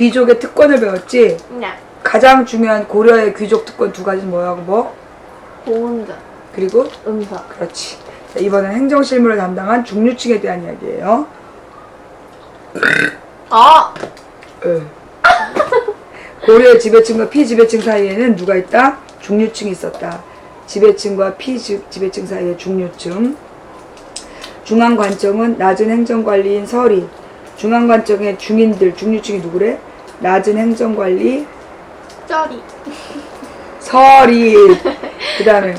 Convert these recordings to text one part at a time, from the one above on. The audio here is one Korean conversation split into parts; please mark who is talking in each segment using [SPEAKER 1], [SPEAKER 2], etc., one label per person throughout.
[SPEAKER 1] 귀족의 특권을 배웠지?
[SPEAKER 2] 네.
[SPEAKER 1] 가장 중요한 고려의 귀족 특권 두 가지는 뭐하고 뭐?
[SPEAKER 2] 보훈자.
[SPEAKER 1] 그리고?
[SPEAKER 2] 음사.
[SPEAKER 1] 그렇지. 자, 이번엔 행정실무를 담당한 중류층에 대한 이야기예요.
[SPEAKER 2] 아!
[SPEAKER 1] 고려의 지배층과 피지배층 사이에는 누가 있다? 중류층이 있었다. 지배층과 피지배층 사이에 중류층. 중앙관청은 낮은 행정관리인 서리. 중앙관청의 중인들, 중류층이 누구래? 낮은 행정관리
[SPEAKER 2] 쩌리.
[SPEAKER 1] 서리. 그 다음에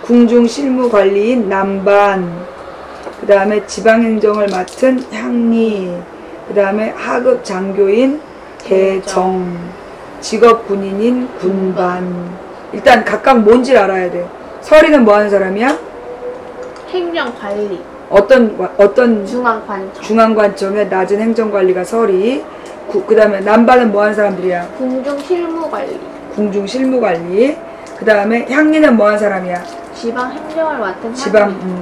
[SPEAKER 1] 궁중실무관리인 남반. 그 다음에 지방행정을 맡은 향리. 그 다음에 하급 장교인 대정. 직업군인인 군반. 일단 각각 뭔지를 알아야 돼. 서리는 뭐 하는 사람이야?
[SPEAKER 2] 행정관리.
[SPEAKER 1] 어떤
[SPEAKER 2] 중앙관청.
[SPEAKER 1] 중앙관청의 낮은 행정관리가 서리. 그 다음에 남반은 뭐 하는 사람들이야?
[SPEAKER 2] 궁중실무관리.
[SPEAKER 1] 궁중실무관리. 그 다음에 향리는 뭐 하는 사람이야?
[SPEAKER 2] 지방행정을 맡은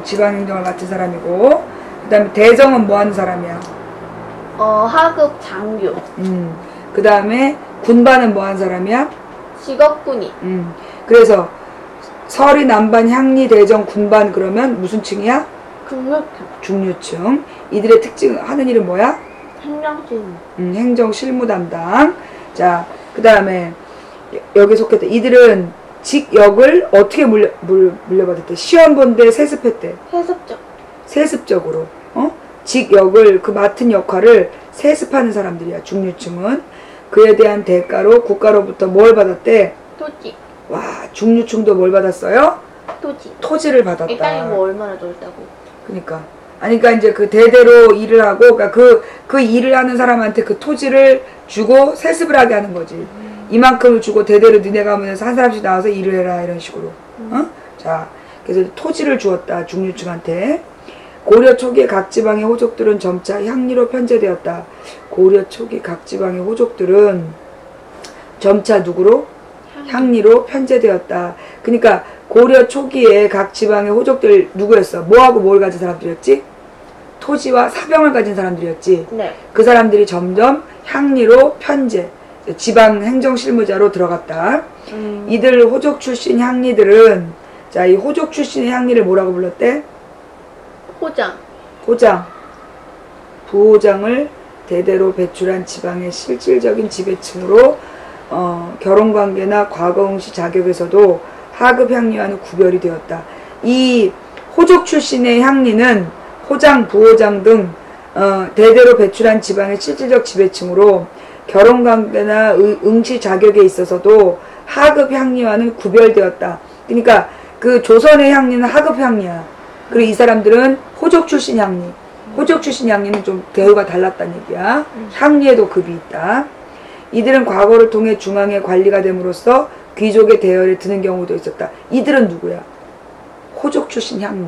[SPEAKER 1] 지방행정을 맡은 사람이고. 그 다음에 대정은 뭐 하는 사람이야?
[SPEAKER 2] 하급 장교.
[SPEAKER 1] 그 다음에 군반은 뭐 하는 사람이야?
[SPEAKER 2] 직업군인.
[SPEAKER 1] 그래서 서리, 남반, 향리, 대정, 군반 그러면 무슨 층이야?
[SPEAKER 2] 중류층.
[SPEAKER 1] 중류층. 이들의 특징 하는 일은 뭐야?
[SPEAKER 2] 행정실무.
[SPEAKER 1] 행정실무 담당. 자, 그 다음에 여기 속했다. 이들은 직역을 어떻게 물려받았대? 시험 본 때 세습했대. 세습적으로. 직역을 그 맡은 역할을 세습하는 사람들이야. 중류층은. 그에 대한 대가로 국가로부터 뭘 받았대?
[SPEAKER 2] 토지.
[SPEAKER 1] 와, 중류층도 뭘 받았어요? 토지를 받았다.
[SPEAKER 2] 이 땅이 뭐 얼마나 넓다고.
[SPEAKER 1] 그러니까. 아니, 그러니까 이제 그 대대로 일을 하고, 그러니까 그 일을 하는 사람한테 그 토지를 주고 세습을 하게 하는 거지. 이만큼을 주고 대대로 니네가 하면서 한 사람씩 나와서 일을 해라, 이런 식으로. 자, 그래서 토지를 주었다, 중류층한테. 고려 초기 각 지방의 호족들은 점차 향리로 편제되었다. 고려 초기 각 지방의 호족들은 점차 누구로? 향리로 편제되었다. 그러니까 고려 초기에 각 지방의 호족들 누구였어? 뭐하고 뭘 가진 사람들이었지? 토지와 사병을 가진 사람들이었지.
[SPEAKER 2] 네.
[SPEAKER 1] 그 사람들이 점점 향리로 편제, 지방 행정실무자로 들어갔다. 이들 호족 출신 향리들은, 자, 이 호족 출신의 향리를 뭐라고 불렀대? 호장. 부호장을 대대로 배출한 지방의 실질적인 지배층으로 결혼관계나 과거응시 자격에서도 하급 향리와는 구별이 되었다. 이 호족 출신의 향리는 호장, 부호장 등 대대로 배출한 지방의 실질적 지배층으로 결혼관계나 응시 자격에 있어서도 하급 향리와는 구별되었다. 그러니까 그 조선의 향리는 하급 향리야. 그리고 이 사람들은 호족 출신 향리. 호족 출신 향리는 좀 대우가 달랐다는 얘기야. 향리에도 급이 있다. 이들은 과거를 통해 중앙의 관리가 됨으로써 귀족의 대열에 드는 경우도 있었다. 이들은 누구야? 호족 출신 향리.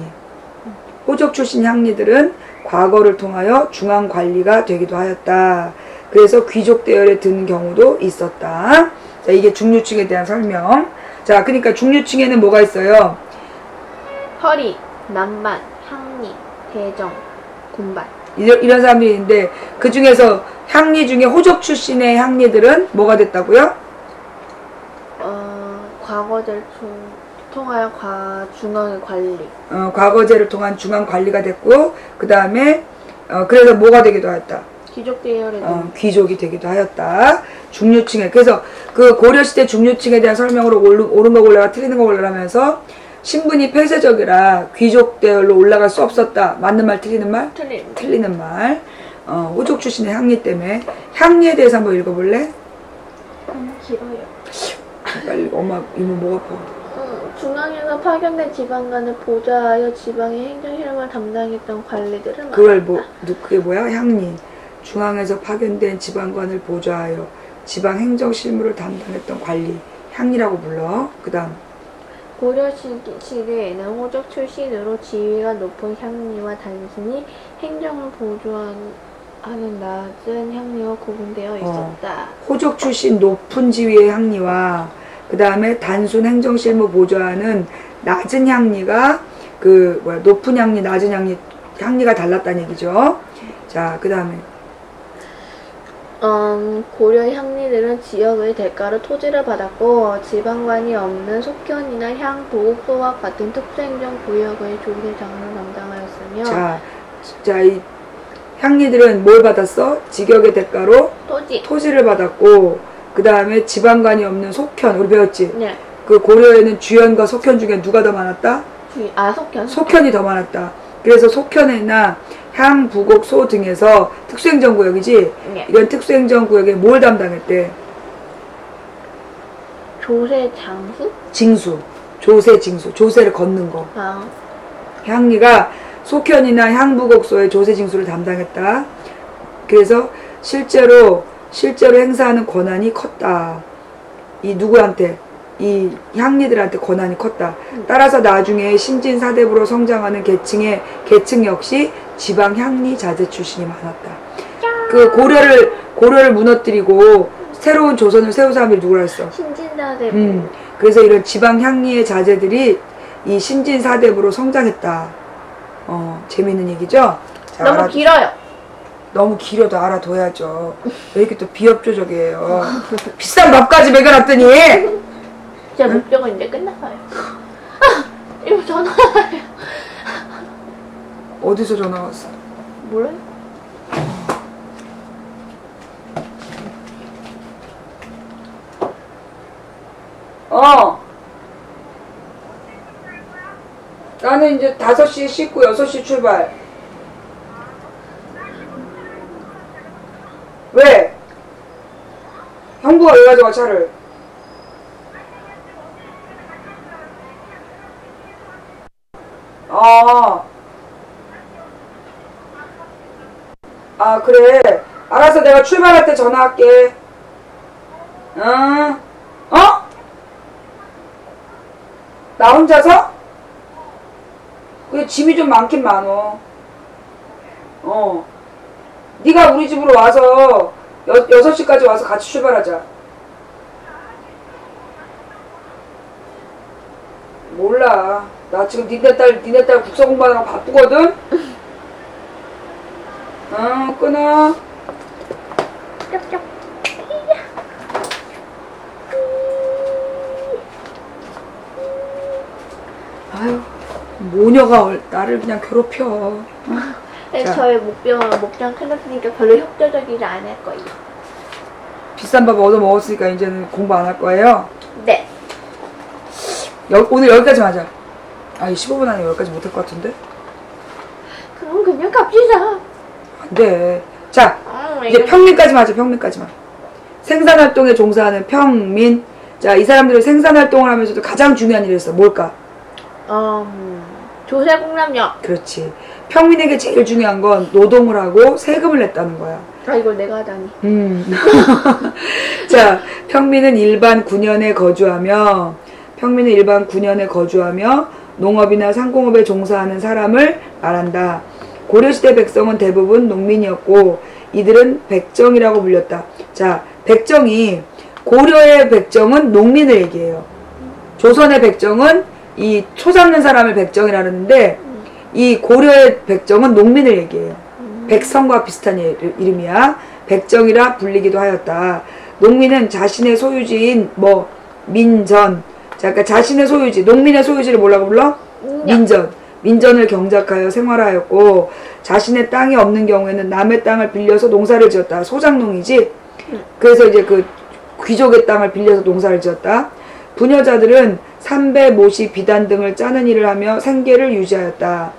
[SPEAKER 1] 호족 출신 향리들은 과거를 통하여 중앙 관리가 되기도 하였다. 그래서 귀족 대열에 드는 경우도 있었다. 자, 이게 중류층에 대한 설명. 자, 그러니까 중류층에는 뭐가 있어요?
[SPEAKER 2] 서리, 남반, 향리, 대정, 군반.
[SPEAKER 1] 이런 사람들이 있는데 그 중에서 향리 중에 호족 출신의 향리들은 뭐가 됐다고요?
[SPEAKER 2] 과거제를 통하여 중앙의 관리.
[SPEAKER 1] 과거제를 통한 중앙 관리가 됐고, 그 다음에 그래서 뭐가 되기도 하였다.
[SPEAKER 2] 귀족 대열에
[SPEAKER 1] 귀족이 되기도 하였다. 중류층에. 그래서 그 고려시대 중류층에 대한 설명으로 옳은 거 골라라 틀리는 거 골라라 하면서 신분이 폐쇄적이라 귀족 대열로 올라갈 수 없었다. 맞는 말 틀리는 말? 틀리는 말. 호족 출신의 향리 때문에. 향리에 대해서 한번 읽어볼래?
[SPEAKER 2] 너무 길어요.
[SPEAKER 1] 빨리 엄마 이모 목 아파.
[SPEAKER 2] 중앙에서 파견된 지방관을 보좌하여 지방의 행정실무를 담당했던 관리들을
[SPEAKER 1] 그걸 그게 뭐야? 향리. 중앙에서 파견된 지방관을 보좌하여 지방 행정실무를 담당했던 관리. 향리라고 불러. 그 다음.
[SPEAKER 2] 고려 시대에는 호족 출신으로 지위가 높은 향리와 단순히 행정을 보조하는 낮은 향리와 구분되어 있었다.
[SPEAKER 1] 호족 출신 높은 지위의 향리와 그 다음에 단순 행정실무 보조하는 낮은 향리가 높은 향리, 낮은 향리가 달랐다는 얘기죠. 자, 그 다음에
[SPEAKER 2] 고려 향리들은 지역의 대가로 토지를 받았고 지방관이 없는 속현이나 향, 보곡소와 같은 특수행정 구역의 조세장을 담당하였으며
[SPEAKER 1] 이 향리들은 뭘 받았어? 직역의 대가로 토지를 받았고 그 다음에 지방관이 없는 속현 우리 배웠지?
[SPEAKER 2] 네.
[SPEAKER 1] 그 고려에는 주현과 속현 중에 누가 더 많았다? 속현이 더 많았다. 그래서 속현이나 향, 부곡, 소 등에서 특수행정구역이지?
[SPEAKER 2] 네.
[SPEAKER 1] 이런 특수행정구역에 뭘 담당했대?
[SPEAKER 2] 조세장수?
[SPEAKER 1] 징수. 조세징수. 조세를 걷는 거. 향리가 속현이나 향, 부곡, 소의 조세징수를 담당했다. 그래서 실제로 행사하는 권한이 컸다. 이 누구한테? 이 향리들한테 권한이 컸다. 따라서 나중에 신진사대부로 성장하는 계층 역시 지방 향리 자제 출신이 많았다. 그 고려를 무너뜨리고 새로운 조선을 세운 사람이 누구라 했어?
[SPEAKER 2] 신진사대부.
[SPEAKER 1] 그래서 이런 지방 향리의 자제들이 이 신진사대부로 성장했다. 재밌는 얘기죠? 자,
[SPEAKER 2] 너무 길어요.
[SPEAKER 1] 너무 길어도 알아둬야죠. 왜 이렇게 또 비협조적이에요. 비싼 밥까지 먹여놨더니
[SPEAKER 2] 제 목적은 이제 끝났어요. 이거 전화 와요.
[SPEAKER 1] 어디서 전화 왔어?
[SPEAKER 2] 몰라요?
[SPEAKER 1] 나는 이제 5시에 씻고 6시 출발. 왜? 형부가 왜 가져가 차를? 그래. 알았어. 내가 출발할 때 전화할게. 나 혼자서? 그래, 짐이 좀 많긴 많어. 네가 우리 집으로 와서 6시까지 와서 같이 출발하자. 몰라. 나 지금 니네 딸 국서 공부하느라고 바쁘거든? 끊어.
[SPEAKER 2] 쩝쩝.
[SPEAKER 1] 아유, 모녀가 나를 그냥 괴롭혀.
[SPEAKER 2] 저의 목장 클났으니까 별로 협조적이지 않을 거예요.
[SPEAKER 1] 비싼 밥 얻어 먹었으니까 이제는 공부 안 할 거예요?
[SPEAKER 2] 네.
[SPEAKER 1] 오늘 여기까지 하자. 이 15분 안에 여기까지 못할 것 같은데?
[SPEAKER 2] 그럼 그냥 갑시다.
[SPEAKER 1] 안 돼. 자, 이제 평민까지만 하자, 평민까지만. 생산활동에 종사하는 평민. 자, 이 사람들은 생산활동을 하면서도 가장 중요한 일을 했어. 뭘까?
[SPEAKER 2] 조세공납력.
[SPEAKER 1] 그렇지. 평민에게 제일 중요한 건 노동을 하고 세금을 냈다는 거야.
[SPEAKER 2] 이걸 내가 하다니.
[SPEAKER 1] 자, 평민은 일반 9년에 거주하며 농업이나 상공업에 종사하는 사람을 말한다. 고려시대 백성은 대부분 농민이었고 이들은 백정이라고 불렸다. 자, 고려의 백정은 농민을 얘기해요. 조선의 백정은 이 초 잡는 사람을 백정이라는데 이 고려의 백정은 농민을 얘기해요. 백성과 비슷한 이름이야. 백정이라 불리기도 하였다. 농민은 자신의 소유지인 민전. 자, 그러니까 자신의 소유지, 농민의 소유지를 뭐라고 불러? 민전을 경작하여 생활하였고 자신의 땅이 없는 경우에는 남의 땅을 빌려서 농사를 지었다. 소작농이지. 그래서 이제 그 귀족의 땅을 빌려서 농사를 지었다. 부녀자들은 삼배, 모시, 비단 등을 짜는 일을 하며 생계를 유지하였다.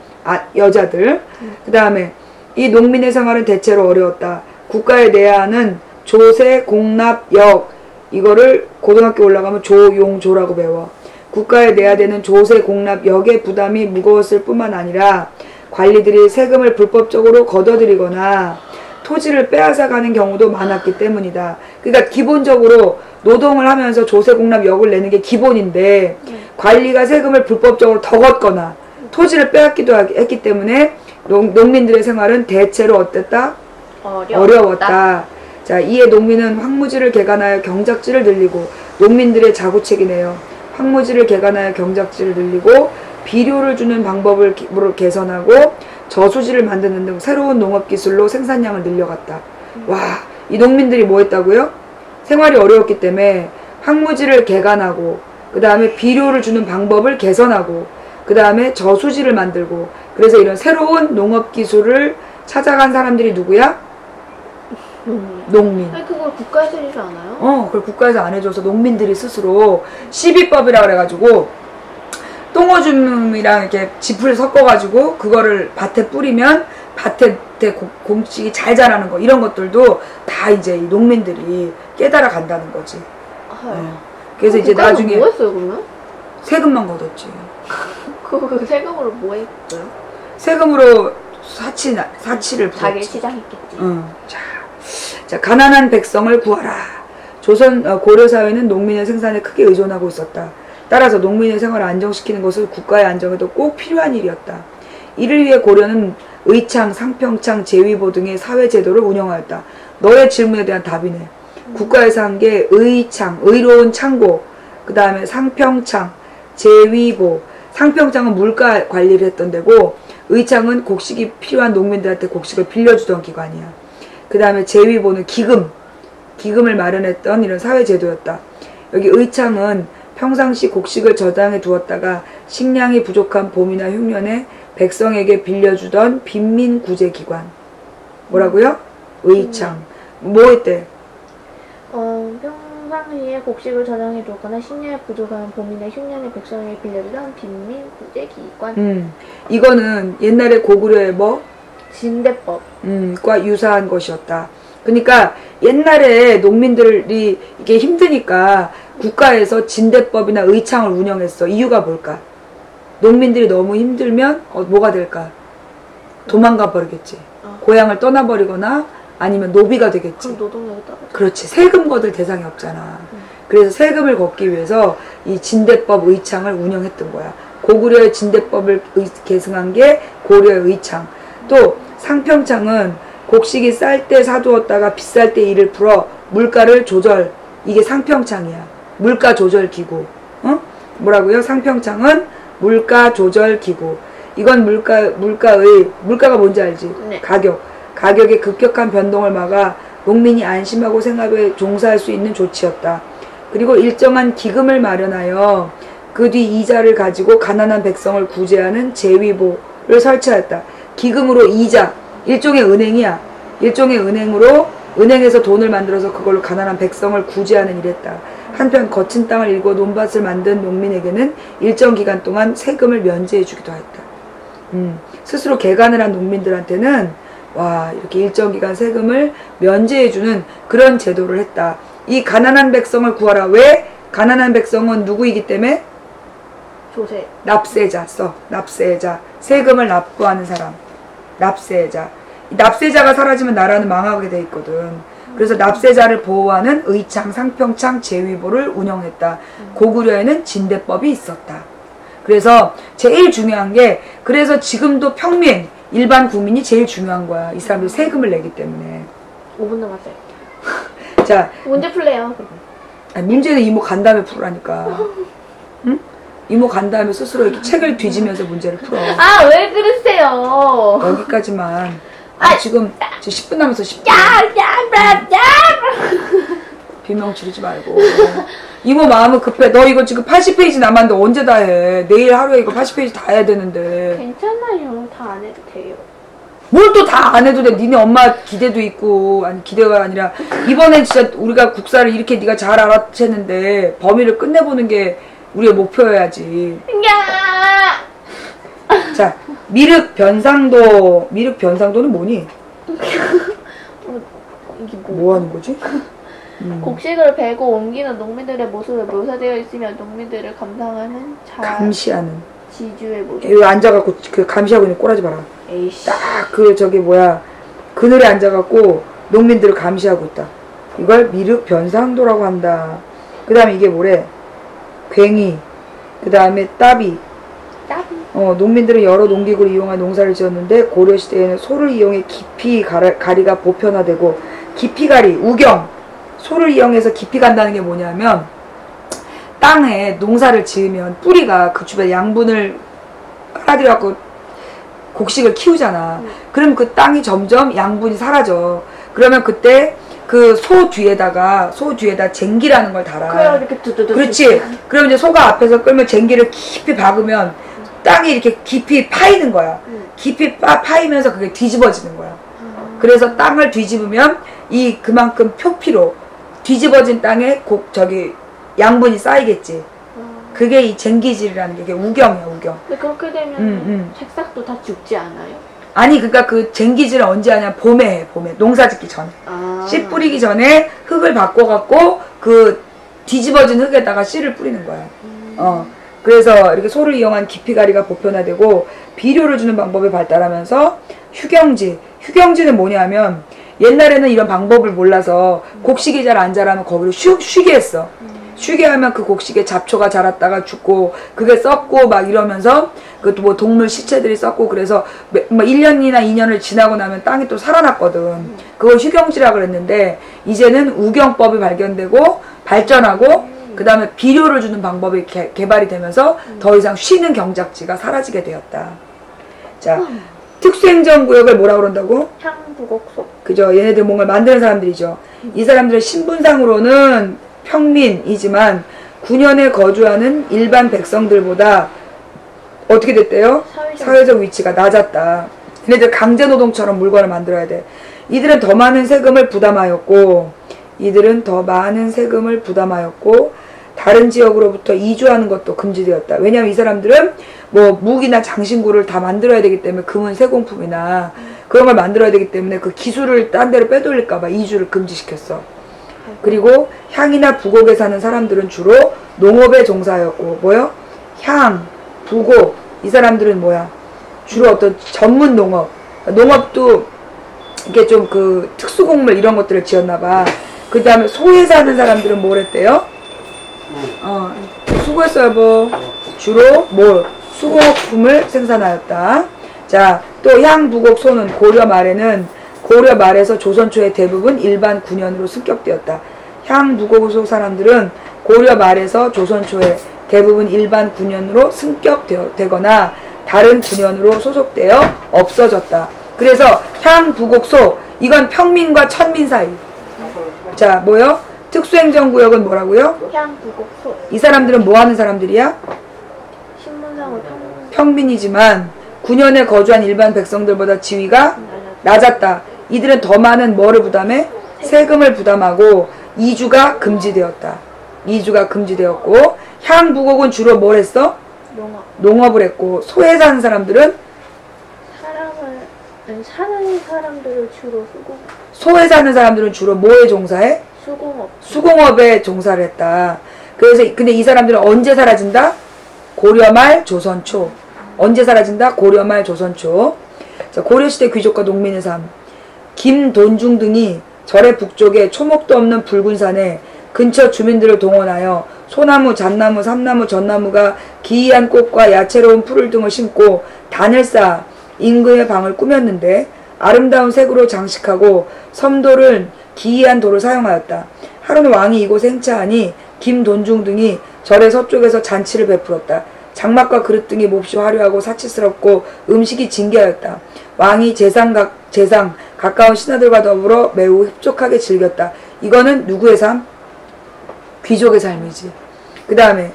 [SPEAKER 1] 여자들. 그 다음에 이 농민의 생활은 대체로 어려웠다. 국가에 내야 하는 조세, 공납, 역, 이거를 고등학교 올라가면 조용조라고 배워. 국가에 내야 되는 조세, 공납, 역의 부담이 무거웠을 뿐만 아니라 관리들이 세금을 불법적으로 걷어들이거나 토지를 빼앗아가는 경우도 많았기 때문이다. 그러니까 기본적으로 노동을 하면서 조세, 공납, 역을 내는 게 기본인데 관리가 세금을 불법적으로 더 걷거나 토지를 빼앗기도 했기 때문에 농민들의 생활은 대체로 어땠다? 어려웠다. 자, 이에 농민은 황무지를 개간하여 경작지를 늘리고 농민들의 자구책이네요. 황무지를 개간하여 경작지를 늘리고 비료를 주는 방법을 개선하고 저수지를 만드는 등 새로운 농업기술로 생산량을 늘려갔다. 와, 이 농민들이 뭐 했다고요? 생활이 어려웠기 때문에 황무지를 개간하고 그 다음에 비료를 주는 방법을 개선하고 그 다음에 저수지를 만들고 그래서 이런 새로운 농업기술을 찾아간 사람들이 누구야? 농민.
[SPEAKER 2] 아니 그걸 국가에서 해주지 않아요?
[SPEAKER 1] 그걸 국가에서 안 해줘서 농민들이 스스로 시비법이라 그래가지고 똥오줌이랑 이렇게 짚을 섞어가지고 그거를 밭에 뿌리면 밭에 공식이 잘 자라는 거 이런 것들도 다 이제 이 농민들이 깨달아 간다는 거지. 그래서 이제 나중에
[SPEAKER 2] 뭐 했어요 그러면?
[SPEAKER 1] 세금만 걷었지.
[SPEAKER 2] 그 세금으로 뭐 했어요?
[SPEAKER 1] 세금으로 사치를 부었지.
[SPEAKER 2] 자기 시장했겠지.
[SPEAKER 1] 자, 가난한 백성을 구하라. 조선 고려 사회는 농민의 생산에 크게 의존하고 있었다. 따라서 농민의 생활을 안정시키는 것은 국가의 안정에도 꼭 필요한 일이었다. 이를 위해 고려는 의창, 상평창, 제위보 등의 사회제도를 운영하였다. 너의 질문에 대한 답이네. 국가에서 한 게 의창, 의로운 창고, 그 다음에 상평창, 제위보. 상평창은 물가 관리를 했던 데고 의창은 곡식이 필요한 농민들한테 곡식을 빌려주던 기관이야. 그 다음에 제위보는 기금을 마련했던 이런 사회제도였다. 여기 의창은 평상시 곡식을 저장해 두었다가 식량이 부족한 봄이나 흉년에 백성에게 빌려주던 빈민구제기관. 뭐라고요? 의창. 뭐 했대?
[SPEAKER 2] 평상시에 곡식을 저장해 두었거나 식량이 부족한 봄이나 흉년에 백성에게 빌려주던 빈민구제기관.
[SPEAKER 1] 이거는 옛날에 고구려의 뭐?
[SPEAKER 2] 진대법.
[SPEAKER 1] 과 유사한 것이었다. 그러니까 옛날에 농민들이 이게 힘드니까 국가에서 진대법이나 의창을 운영했어. 이유가 뭘까? 농민들이 너무 힘들면 뭐가 될까? 도망가 버리겠지. 고향을 떠나버리거나 아니면 노비가 되겠지.
[SPEAKER 2] 그럼 노동력이 떨어져.
[SPEAKER 1] 그렇지. 세금 걷을 대상이 없잖아. 그래서 세금을 걷기 위해서 이 진대법 의창을 운영했던 거야. 고구려의 진대법을 계승한 게 고려의 의창. 또 상평창은 곡식이 쌀 때 사두었다가 비쌀 때 이를 풀어 물가를 조절. 이게 상평창이야. 물가 조절 기구. 뭐라고요? 상평창은 물가 조절 기구. 이건 물가가 뭔지 알지?
[SPEAKER 2] 네.
[SPEAKER 1] 가격의 급격한 변동을 막아 농민이 안심하고 생업에 종사할 수 있는 조치였다. 그리고 일정한 기금을 마련하여 그 뒤 이자를 가지고 가난한 백성을 구제하는 제위보를 설치하였다. 기금으로 이자, 일종의 은행이야. 일종의 은행으로 은행에서 돈을 만들어서 그걸로 가난한 백성을 구제하는 일했다. 한편 거친 땅을 일궈 논밭을 만든 농민에게는 일정 기간 동안 세금을 면제해 주기도 했다. 스스로 개간을 한 농민들한테는 와 이렇게 일정 기간 세금을 면제해 주는 그런 제도를 했다. 이 가난한 백성을 구하라. 왜? 가난한 백성은 누구이기 때문에?
[SPEAKER 2] 조세.
[SPEAKER 1] 납세자 써. 납세자. 세금을 납부하는 사람. 납세자. 납세자가 사라지면 나라는 망하게 돼 있거든. 그래서 납세자를 보호하는 의창, 상평창, 제위보를 운영했다. 고구려에는 진대법이 있었다. 그래서 제일 중요한 게 그래서 지금도 평민, 일반 국민이 제일 중요한 거야. 이 사람들이 세금을 내기 때문에.
[SPEAKER 2] 5분 남았어요.
[SPEAKER 1] 자,
[SPEAKER 2] 문제 풀래요.
[SPEAKER 1] 문제는 이모 간 다음에 풀으라니까. 응? 이모 간 다음에 스스로 이렇게 책을 뒤지면서 문제를 풀어.
[SPEAKER 2] 아, 왜 그러세요?
[SPEAKER 1] 여기까지만. 지금 10분 남아서 10분. 비명 지르지 말고. 이모 마음은 급해. 너 이거 지금 80페이지 남았는데 언제 다 해? 내일 하루에 이거 80페이지 다 해야 되는데.
[SPEAKER 2] 괜찮아요. 다 안 해도 돼요.
[SPEAKER 1] 뭘 또 다 안 해도 돼. 니네 엄마 기대도 있고. 아니 기대가 아니라 이번엔 진짜 우리가 국사를 이렇게 네가 잘 알아챘는데 범위를 끝내보는 게 우리의 목표여야지.
[SPEAKER 2] 야!
[SPEAKER 1] 자, 미륵 변상도는 뭐니?
[SPEAKER 2] 이게
[SPEAKER 1] 뭐 하는 거지?
[SPEAKER 2] 곡식을 베고 옮기는 농민들의 모습을 묘사되어 있으며 농민들을 감상하는
[SPEAKER 1] 감시하는
[SPEAKER 2] 지주의 모습.
[SPEAKER 1] 여기 앉아갖고 그 감시하고 있는 꼬라지 봐라.
[SPEAKER 2] 에이씨.
[SPEAKER 1] 딱 그늘에 앉아갖고 농민들을 감시하고 있다. 이걸 미륵 변상도라고 한다. 그 다음에 이게 뭐래? 괭이. 그 다음에 따비. 농민들은 여러 농기구를 이용한 농사를 지었는데 고려시대에는 소를 이용해 깊이 가리가 보편화되고 깊이가리, 우경. 소를 이용해서 깊이 간다는 게 뭐냐면 땅에 농사를 지으면 뿌리가 그 주변에 양분을 빨아들여갖고 곡식을 키우잖아. 그럼 그 땅이 점점 양분이 사라져. 그러면 그때 그 소 뒤에다 쟁기라는 걸 달아.
[SPEAKER 2] 그래요, 이렇게 두두두.
[SPEAKER 1] 그렇지. 그럼 이제 소가 앞에서 끌면 쟁기를 깊이 박으면 땅이 이렇게 깊이 파이는 거야. 깊이 파이면서 그게 뒤집어지는 거야. 그래서 땅을 뒤집으면 그만큼 표피로 뒤집어진 땅에 양분이 쌓이겠지. 그게 이 쟁기질이라는 게 이게 우경이야, 우경.
[SPEAKER 2] 근데 그렇게 되면 색싹도 다 죽지 않아요?
[SPEAKER 1] 아니, 그러니까 그 쟁기질을 언제 하냐? 봄에 해, 봄에. 농사 짓기 전에. 씨 뿌리기 전에 흙을 바꿔갖고 그 뒤집어진 흙에다가 씨를 뿌리는 거야. 그래서 이렇게 소를 이용한 기피가리가 보편화되고 비료를 주는 방법이 발달하면서 휴경지는 뭐냐면 옛날에는 이런 방법을 몰라서 곡식이 잘 안 자라면 거기를 쉬게 했어. 쉬게 하면 그 곡식에 잡초가 자랐다가 죽고 그게 썩고 막 이러면서 그것도 뭐 동물 시체들이 썩고 그래서 뭐 1년이나 2년을 지나고 나면 땅이 또 살아났거든. 그걸 휴경지라 그랬는데 이제는 우경법이 발견되고 발전하고 그 다음에 비료를 주는 방법이 개발이 되면서 더 이상 쉬는 경작지가 사라지게 되었다. 자, 특수행정구역을 뭐라 그런다고?
[SPEAKER 2] 향부곡소.
[SPEAKER 1] 그죠. 얘네들 뭔가를 만드는 사람들이죠. 이 사람들은 신분상으로는 평민이지만 9년에 거주하는 일반 백성들보다 어떻게 됐대요? 사회적 위치가 낮았다. 얘네들 강제노동처럼 물건을 만들어야 돼. 이들은 더 많은 세금을 부담하였고 다른 지역으로부터 이주하는 것도 금지되었다. 왜냐하면 이 사람들은 뭐 무기나 장신구를 다 만들어야 되기 때문에 금은 세공품이나 그런 걸 만들어야 되기 때문에 그 기술을 딴 데로 빼돌릴까봐 이주를 금지시켰어. 그리고 향이나 부곡에 사는 사람들은 주로 농업에 종사하였고 뭐요? 향, 부곡 이 사람들은 뭐야? 주로 어떤 전문 농업도 이게 좀 그 특수곡물 이런 것들을 지었나봐. 그 다음에 소에 사는 사람들은 뭘 했대요? 수고했어요, 뭐. 주로 수공업품을 생산하였다. 자, 또 향, 부곡, 소는 고려 말에서 조선 초에 대부분 일반 군현으로 승격되었다. 향, 부곡, 소 사람들은 고려 말에서 조선 초에 대부분 일반 군현으로 승격되거나 다른 군현으로 소속되어 없어졌다. 그래서 향, 부곡, 소 이건 평민과 천민 사이. 자, 뭐요? 특수행정구역은 뭐라고요?
[SPEAKER 2] 향, 부곡, 소.
[SPEAKER 1] 이 사람들은 뭐 하는 사람들이야?
[SPEAKER 2] 신분상으로
[SPEAKER 1] 평민이지만 9년에 거주한 일반 백성들보다 지위가 낮았다. 이들은 더 많은 뭐를 부담해? 세금을 부담하고 이주가 금지되었다. 이주가 금지되었고 향, 부곡은 주로 뭘 했어? 농업을 했고 소에 사는 사람들은?
[SPEAKER 2] 사는 사람들을 주로
[SPEAKER 1] 소에 사는 사람들은 주로 뭐에 종사해? 수공업에 종사를 했다. 그래서 근데 이 사람들은 언제 사라진다? 고려말 조선초. 언제 사라진다? 고려말 조선초. 자, 고려시대 귀족과 농민의 삶. 김돈중 등이 절의 북쪽에 초목도 없는 붉은 산에 근처 주민들을 동원하여 소나무, 잣나무, 삼나무, 전나무가 기이한 꽃과 야채로운 풀을 등을 심고 단을 쌓아 인근의 방을 꾸몄는데 아름다운 색으로 장식하고 섬돌을 기이한 돌을 사용하였다. 하루는 왕이 이곳에 행차하니 김돈중 등이 절의 서쪽에서 잔치를 베풀었다. 장막과 그릇 등이 몹시 화려하고 사치스럽고 음식이 진귀하였다. 왕이 재상 가까운 신하들과 더불어 매우 흡족하게 즐겼다. 이거는 누구의 삶? 귀족의 삶이지. 그 다음에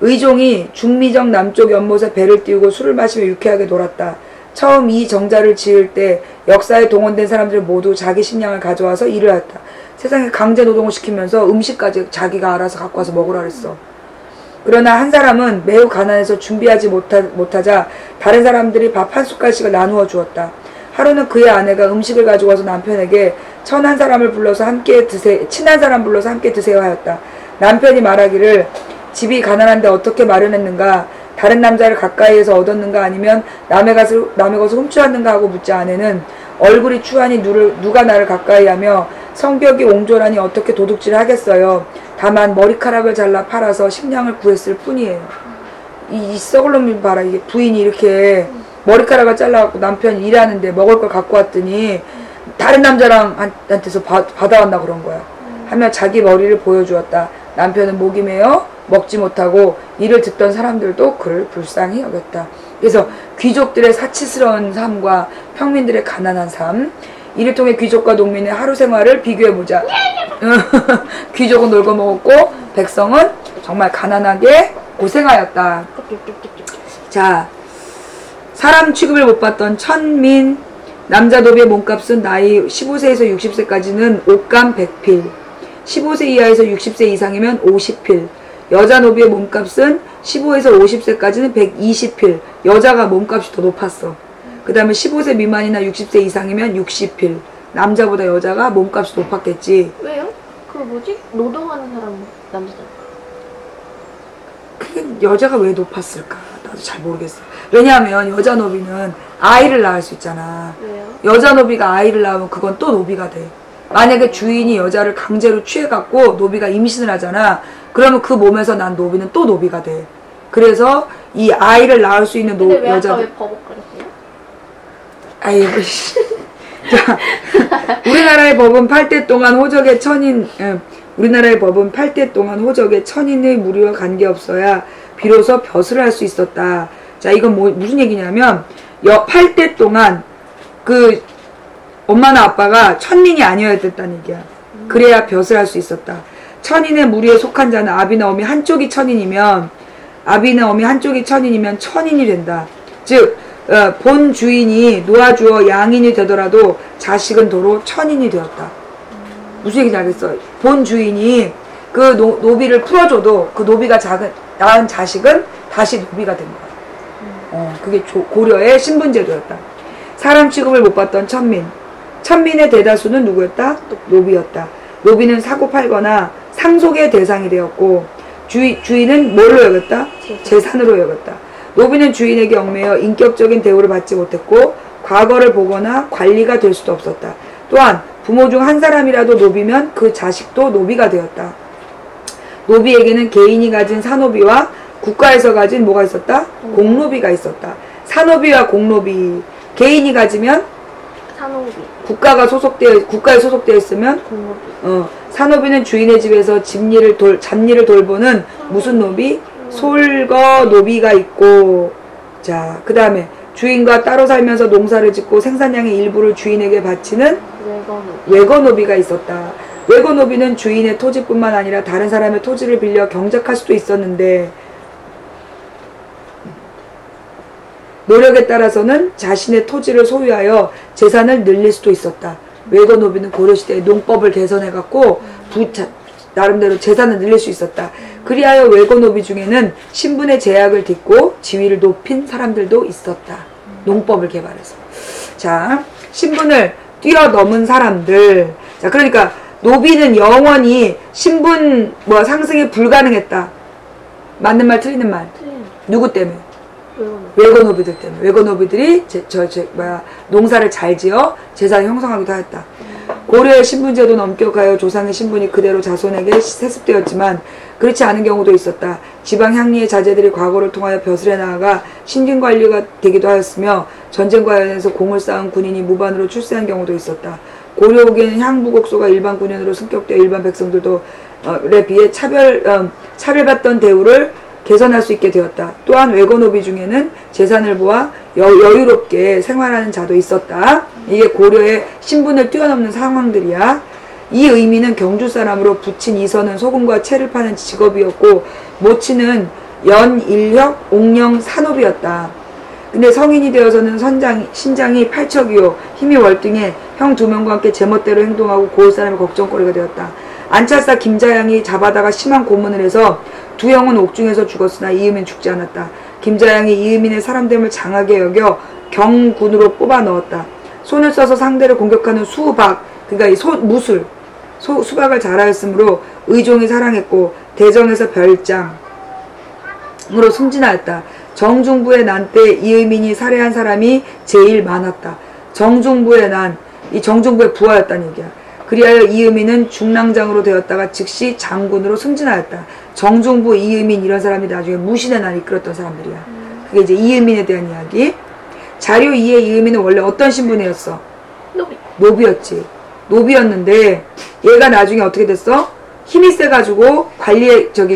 [SPEAKER 1] 의종이 중미정 남쪽 연못에 배를 띄우고 술을 마시며 유쾌하게 놀았다. 처음 이 정자를 지을 때 역사에 동원된 사람들 모두 자기 식량을 가져와서 일을 했다. 세상에 강제 노동을 시키면서 음식까지 자기가 알아서 갖고 와서 먹으라 그랬어. 그러나 한 사람은 매우 가난해서 준비하지 못하자 다른 사람들이 밥 한 숟갈씩을 나누어 주었다. 하루는 그의 아내가 음식을 가지고 와서 남편에게 친한 사람 불러서 함께 드세요 하였다. 남편이 말하기를 집이 가난한데 어떻게 마련했는가? 다른 남자를 가까이에서 얻었는가? 아니면 남의 것을 훔쳐왔는가? 하고 묻자 아내는 얼굴이 추하니 누가 나를 가까이하며 성격이 옹졸하니 어떻게 도둑질을 하겠어요. 다만 머리카락을 잘라 팔아서 식량을 구했을 뿐이에요. 이 썩을 놈이 봐라. 이게 부인이 이렇게 머리카락을 잘라갖고 남편이 일하는데 먹을 걸 갖고 왔더니 다른 남자랑한테서 받아왔나 그런 거야. 하며 자기 머리를 보여주었다. 남편은 목이 메어 먹지 못하고 이를 듣던 사람들도 그를 불쌍히 여겼다. 그래서 귀족들의 사치스러운 삶과 평민들의 가난한 삶, 이를 통해 귀족과 농민의 하루 생활을 비교해보자. 귀족은 놀고 먹었고 백성은 정말 가난하게 고생하였다. 자, 사람 취급을 못 받던 천민. 남자 노비의 몸값은 나이 15세에서 60세까지는 옷감 100필, 15세 이하에서 60세 이상이면 50필. 여자 노비의 몸값은 15에서 50세까지는 120필. 여자가 몸값이 더 높았어. 그 다음에 15세 미만이나 60세 이상이면 60필. 남자보다 여자가 몸값이 높았겠지.
[SPEAKER 2] 왜요? 그 뭐지? 노동하는 사람 남자잖아.
[SPEAKER 1] 그게 여자가 왜 높았을까? 나도 잘 모르겠어. 왜냐하면 여자 노비는 아이를 낳을 수 있잖아.
[SPEAKER 2] 왜요?
[SPEAKER 1] 여자 노비가 아이를 낳으면 그건 또 노비가 돼. 만약에 주인이 여자를 강제로 취해갖고 노비가 임신을 하잖아. 그러면 그 몸에서 난 노비는 또 노비가 돼. 그래서 이 아이를 낳을 수 있는
[SPEAKER 2] 근데 왜
[SPEAKER 1] 여자.
[SPEAKER 2] 아까 왜 버벅거렸어요?
[SPEAKER 1] 아이고 씨. 자, 우리나라의 법은 8대 동안 호적의 천인. 우리나라의 법은 8대 동안 호적의 천인의 무리와 관계없어야 비로소 벼슬을 할 수 있었다. 자, 이건 무슨 얘기냐면 8대 동안 그 엄마나 아빠가 천민이 아니어야 됐다는 얘기야. 그래야 벼슬 할 수 있었다. 천인의 무리에 속한 자는 아비나 어미 한쪽이 천인이면 천인이 된다. 즉 본 주인이 놓아주어 양인이 되더라도 자식은 도로 천인이 되었다. 무슨 얘기인지 알겠어? 본 주인이 그 노비를 풀어줘도 그 노비가 낳은 자식은 다시 노비가 된 거야. 그게 고려의 신분제도였다. 사람 취급을 못 받던 천민의 대다수는 누구였다? 노비였다. 노비는 사고 팔거나 상속의 대상이 되었고 주인은 뭘로 여겼다? 재산으로 여겼다. 노비는 주인에게 얽매여 인격적인 대우를 받지 못했고 과거를 보거나 관리가 될 수도 없었다. 또한 부모 중 한 사람이라도 노비면 그 자식도 노비가 되었다. 노비에게는 개인이 가진 사노비와 국가에서 가진 뭐가 있었다? 공노비가 있었다. 사노비와 공노비. 개인이 가지면
[SPEAKER 2] 사노비.
[SPEAKER 1] 국가에 소속되어 있으면
[SPEAKER 2] 공노비.
[SPEAKER 1] 사노비는 주인의 집에서 잡일을 돌보는 무슨 노비? 솔거 노비가 있고. 자, 그 다음에 주인과 따로 살면서 농사를 짓고 생산량의 일부를 주인에게 바치는 외거노비가 있었다. 외거노비는 주인의 토지뿐만 아니라 다른 사람의 토지를 빌려 경작할 수도 있었는데 노력에 따라서는 자신의 토지를 소유하여 재산을 늘릴 수도 있었다. 외거노비는 고려시대에 농법을 개선해갖고 나름대로 재산을 늘릴 수 있었다. 그리하여 외거노비 중에는 신분의 제약을 딛고 지위를 높인 사람들도 있었다. 농법을 개발해서. 자, 신분을 뛰어넘은 사람들. 자, 그러니까 노비는 영원히 신분 상승이 불가능했다. 맞는 말 틀리는 말? 누구 때문에? 외거노비들 때문에. 외거노비들이 농사를 잘 지어 재산을 형성하기도 하였다. 고려의 신분제도는 엄격하여 조상의 신분이 그대로 자손에게 세습되었지만 그렇지 않은 경우도 있었다. 지방 향리의 자제들이 과거를 통하여 벼슬에 나아가 신진관리가 되기도 하였으며 전쟁과 관련해서 공을 쌓은 군인이 무반으로 출세한 경우도 있었다. 고려 후기에는 향부곡소가 일반 군인으로 승격되어 일반 백성들에 비해 차별받던 대우를 개선할 수 있게 되었다. 또한 외거노비 중에는 재산을 모아 여유롭게 생활하는 자도 있었다. 이게 고려의 신분을 뛰어넘는 상황들이야. 이 의미는 경주 사람으로 부친 이선은 소금과 채를 파는 직업이었고 모치는 연, 인력, 옥령, 산업이었다. 근데 성인이 되어서는 신장이 팔척이요 힘이 월등해 형 2명과 함께 제멋대로 행동하고 고을 사람의 걱정거리가 되었다. 안찰사 김자양이 잡아다가 심한 고문을 해서 두 형은 옥중에서 죽었으나 이음은 죽지 않았다. 김자양이 이음인의 사람됨을 장하게 여겨 경군으로 뽑아 넣었다. 손을 써서 상대를 공격하는 수박, 그러니까 무술, 수박을 잘하였으므로 의종이 사랑했고 대정에서 별장으로 승진하였다. 정중부의 난 때 이의민이 살해한 사람이 제일 많았다. 정중부의 난, 이 정중부의 부하였다는 얘기야. 그리하여 이의민은 중랑장으로 되었다가 즉시 장군으로 승진하였다. 정중부, 이의민 이런 사람이 나중에 무신의 날 이끌었던 사람들이야. 그게 이제 이의민에 대한 이야기. 자료 2의 이의민은 원래 어떤 신분이었어? 노비였지. 노비였는데 얘가 나중에 어떻게 됐어? 힘이 세가지고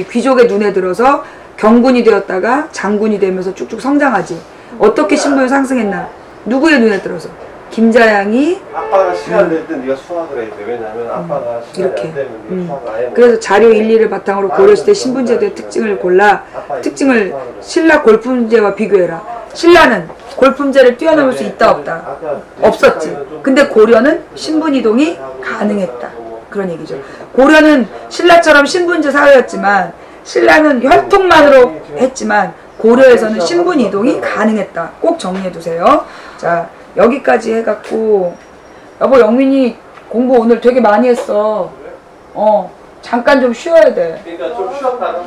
[SPEAKER 1] 귀족의 눈에 들어서 경군이 되었다가 장군이 되면서 쭉쭉 성장하지. 어떻게 신분을 상승했나? 누구의 눈에 들어서? 김자양이
[SPEAKER 3] 아빠가 시간 될 때 네가 수학을 해야 돼. 왜냐면 아빠가 시간이
[SPEAKER 1] 이렇게.
[SPEAKER 3] 안 되면 네가 수학을 아예 못
[SPEAKER 1] 그래서 자료 1, 2를 바탕으로 고려시대 신분제도의 특징을 골라 특징을 신라 골품제와 비교해라. 신라는 골품제를 뛰어넘을 수 있다 없다? 없었지. 근데 고려는 신분이동이 가능했다. 그런 얘기죠. 고려는 신라처럼 신분제 사회였지만 신라는 혈통만으로 했지만 고려에서는 신분이동이 가능했다. 꼭 정리해두세요. 자, 여기까지 해갖고 여보 영민이 공부 오늘 되게 많이 했어. 잠깐 좀 쉬어야 돼.
[SPEAKER 3] 그러니까 좀 쉬었다가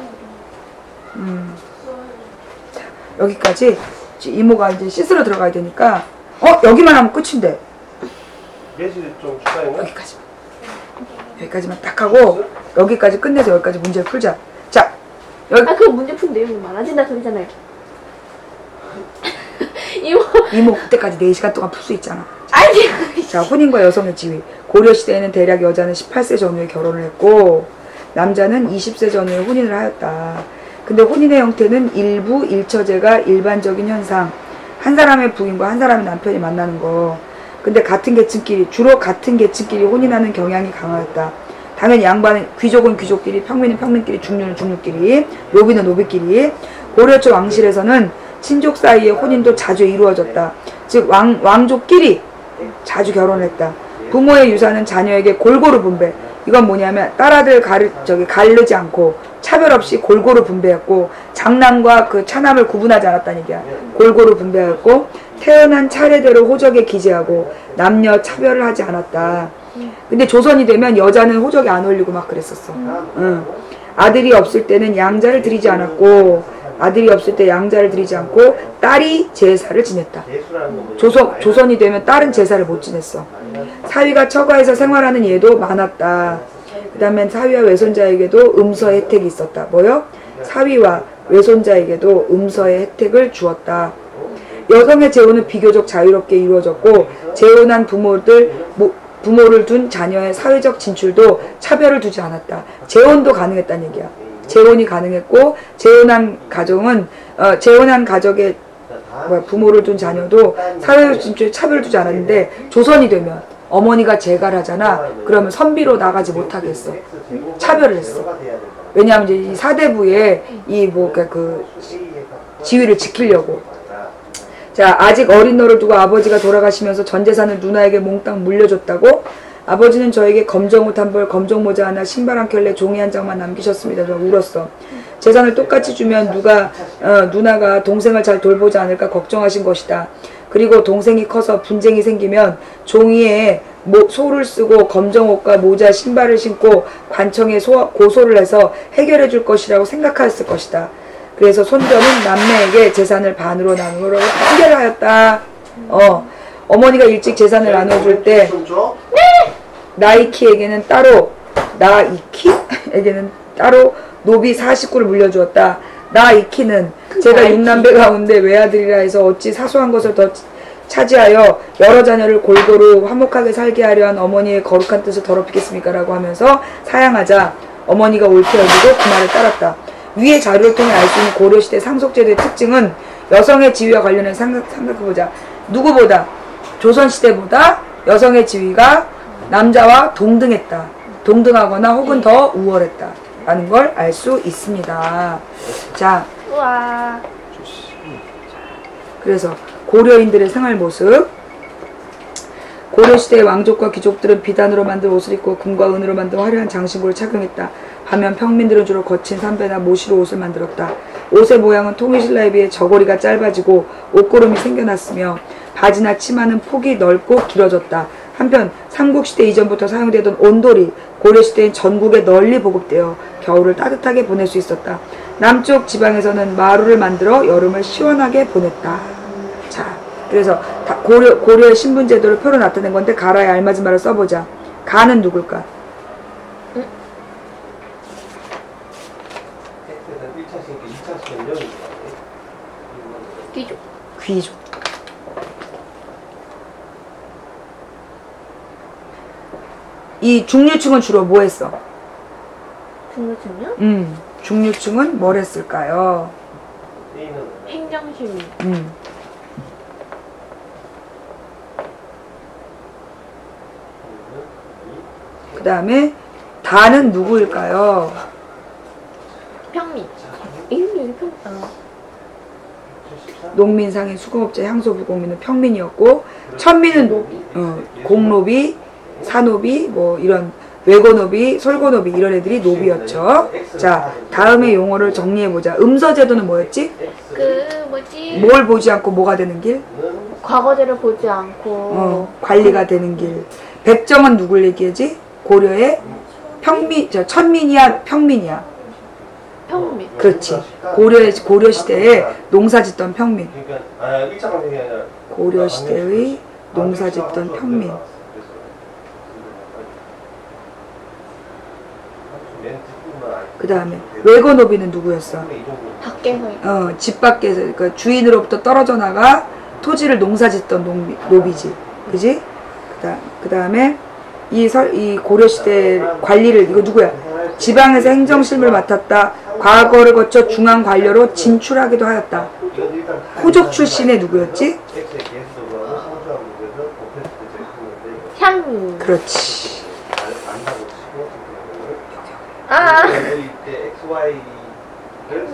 [SPEAKER 1] 자, 여기까지 이모가 이제 씻으러 들어가야 되니까 여기만 하면 끝인데
[SPEAKER 3] 예시 좀 추가했나?
[SPEAKER 1] 여기까지만 딱 하고 여기까지 끝내서 여기까지 문제를 풀자. 자, 여기
[SPEAKER 2] 그 문제 푼 내용이 많아진다 소리잖아요.
[SPEAKER 1] 이모 그때까지 4시간 동안 풀 수 있잖아.
[SPEAKER 2] 아니.
[SPEAKER 1] 자, 혼인과 여성의 지위. 고려시대에는 대략 여자는 18세 전후에 결혼을 했고 남자는 20세 전후에 혼인을 하였다. 근데 혼인의 형태는 일부 일처제가 일반적인 현상. 한 사람의 부인과 한 사람의 남편이 만나는 거. 근데 주로 같은 계층끼리 혼인하는 경향이 강하였다. 당연히 양반은 귀족은 귀족끼리, 평민은 평민끼리, 중류는 중류끼리, 노비는 노비끼리. 고려 초 왕실에서는 친족 사이의 혼인도 자주 이루어졌다. 즉 왕족끼리 자주 결혼했다. 부모의 유산은 자녀에게 골고루 분배. 이건 뭐냐면 딸아들 가르지 않고 차별 없이 골고루 분배했고 장남과 그 차남을 구분하지 않았다는 얘기야. 골고루 분배했고 태어난 차례대로 호적에 기재하고 남녀 차별을 하지 않았다. 근데 조선이 되면 여자는 호적에 안 올리고 막 그랬었어. 아들이 없을 때는 양자를 드리지 않았고 딸이 제사를 지냈다. 조선이 되면 딸은 제사를 못 지냈어. 사위가 처가에서 생활하는 예도 많았다. 그 다음에 사위와 외손자에게도 음서의 혜택이 있었다. 뭐요? 사위와 외손자에게도 음서의 혜택을 주었다. 여성의 재혼은 비교적 자유롭게 이루어졌고 재혼한 부모를 둔 자녀의 사회적 진출도 차별을 두지 않았다. 재혼도 가능했다는 얘기야. 재혼이 가능했고 재혼한 가족의 부모를 둔 자녀도 사회적 진출에 차별을 두지 않았는데 조선이 되면 어머니가 재가를 하잖아. 그러면 선비로 나가지 못하게 했어. 차별을 했어. 왜냐하면 이제 이 사대부의 지위를 지키려고. 자, 아직 어린 너를 두고 아버지가 돌아가시면서 전 재산을 누나에게 몽땅 물려줬다고? 아버지는 저에게 검정옷 한 벌, 검정모자 하나, 신발 한 켤레, 종이 한 장만 남기셨습니다. 저 울었어. 재산을 똑같이 주면 누나가 동생을 잘 돌보지 않을까 걱정하신 것이다. 그리고 동생이 커서 분쟁이 생기면 종이에 소를 쓰고 검정옷과 모자, 신발을 신고 관청에 고소를 해서 해결해 줄 것이라고 생각하였을 것이다. 그래서 손자는 남매에게 재산을 반으로 나누기로 판결하였다. 어머니가 일찍 재산을 나눠줄 때 나이키에게는 따로 노비 40구를 물려주었다. 나이키는 제가 6남매 가운데 외아들이라 해서 어찌 사소한 것을 더 차지하여 여러 자녀를 골고루 화목하게 살게 하려 한 어머니의 거룩한 뜻을 더럽히겠습니까? 라고 하면서 사양하자 어머니가 옳게 여기고 그 말을 따랐다. 위의 자료를 통해 알 수 있는 고려시대 상속제도의 특징은 여성의 지위와 관련해서 생각해보자. 누구보다 조선시대보다 여성의 지위가 남자와 동등했다. 동등하거나 혹은 더 우월했다 라는 걸 알 수 있습니다. 자,
[SPEAKER 2] 우와.
[SPEAKER 1] 그래서 고려인들의 생활 모습. 고려시대의 왕족과 귀족들은 비단으로 만든 옷을 입고 금과 은으로 만든 화려한 장신구를 착용했다. 반면 평민들은 주로 거친 삼배나 모시로 옷을 만들었다. 옷의 모양은 통일신라에 비해 저고리가 짧아지고 옷고름이 생겨났으며 바지나 치마는 폭이 넓고 길어졌다. 한편 삼국시대 이전부터 사용되던 온돌이 고려시대엔 전국에 널리 보급되어 겨울을 따뜻하게 보낼 수 있었다. 남쪽 지방에서는 마루를 만들어 여름을 시원하게 보냈다. 자, 그래서 고려의 신분제도를 표로 나타낸 건데 가라에 알맞은 말을 써보자. 가는 누굴까? 귀족. 이 중류층은 주로 뭐 했어?
[SPEAKER 2] 중류층이요?
[SPEAKER 1] 중류층은 뭘 했을까요?
[SPEAKER 2] 행정시민.
[SPEAKER 1] 그 다음에 다는 누구일까요?
[SPEAKER 2] 평민. 이름이
[SPEAKER 1] 농민상의 수공업자 향소부공민은 평민이었고, 천민은 공노비, 사노비, 뭐 이런 외고노비, 솔고노비 이런 애들이 노비였죠. 자, 다음에 용어를 정리해보자. 음서제도는 뭐였지? 뭘 보지 않고 뭐가 되는 길?
[SPEAKER 2] 과거제를 보지 않고
[SPEAKER 1] 관리가 되는 길. 백정은 누굴 얘기하지? 고려의 천민이야, 평민이야?
[SPEAKER 2] 평민.
[SPEAKER 1] 그렇지. 고려 시대에 농사짓던 평민. 고려 시대의 농사짓던 평민. 그 다음에 외거노비는 누구였어?
[SPEAKER 2] 밖에서
[SPEAKER 1] 집 밖에서, 그러니까 주인으로부터 떨어져 나가 토지를 농사짓던 노비지, 그지? 그 다음에 이 고려시대 관리를, 이거 누구야? 지방에서 행정실무를 맡았다. 과거를 거쳐 중앙 관료로 진출하기도 하였다. 호족 출신의 누구였지?
[SPEAKER 2] 향.
[SPEAKER 1] 그렇지.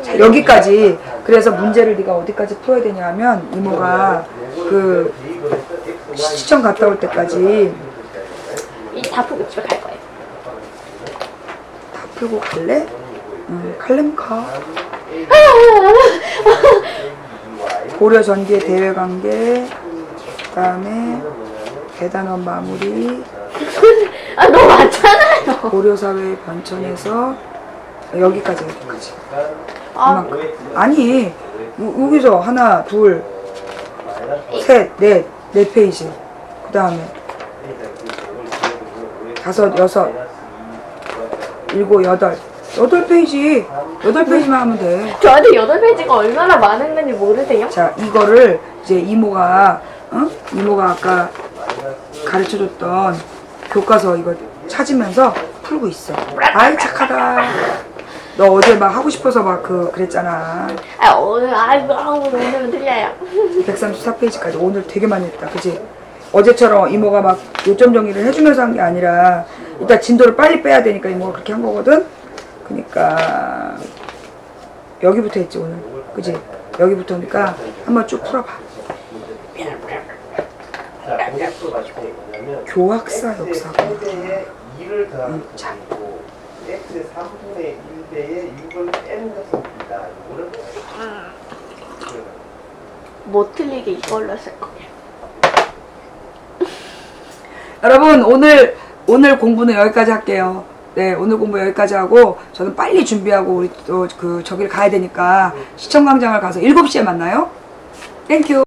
[SPEAKER 1] 자, 여기까지. 그래서 문제를 네가 어디까지 풀어야 되냐 하면, 이모가 그 시청 갔다 올 때까지
[SPEAKER 2] 다 풀고 집에 갈 거예요.
[SPEAKER 1] 다 풀고 갈래? 갈래면 가. 고려 전기의 대외 관계, 그 다음에 대단원 마무리,
[SPEAKER 2] 너무 많잖아요.
[SPEAKER 1] 고려 사회 변천에서 여기까지. 아니, 여기서 하나, 둘, 셋, 넷 페이지. 그 다음에 다섯, 여섯, 일곱, 여덟 페이지. 8페이지만 하면 돼.
[SPEAKER 2] 저한테 8페이지가 얼마나 많은 건지 모르세요?
[SPEAKER 1] 자, 이거를 이제 이모가 아까 가르쳐줬던 교과서 이거 찾으면서 풀고 있어. 아이, 착하다. 너 어제 막 하고 싶어서 막 그랬잖아.
[SPEAKER 2] 오늘은 틀려요.
[SPEAKER 1] 134페이지까지 오늘 되게 많이 했다. 그치? 어제처럼 이모가 막 요점 정리를 해주면서 한 게 아니라 일단 진도를 빨리 빼야 되니까 이모가 그렇게 한 거거든? 그니까 여기부터 했지 오늘. 그치? 여기부터니까 한번 쭉 풀어봐. 교학사 역사가. 자.
[SPEAKER 3] x의 3분의 1배의 6을 빼는 것입니다.
[SPEAKER 2] 못 틀리게 이걸로 쓸 거예요.
[SPEAKER 1] 여러분, 오늘 공부는 여기까지 할게요. 네, 오늘 공부 여기까지 하고 저는 빨리 준비하고 우리 또 저길 가야 되니까 시청광장을 가서 7시에 만나요. 땡큐.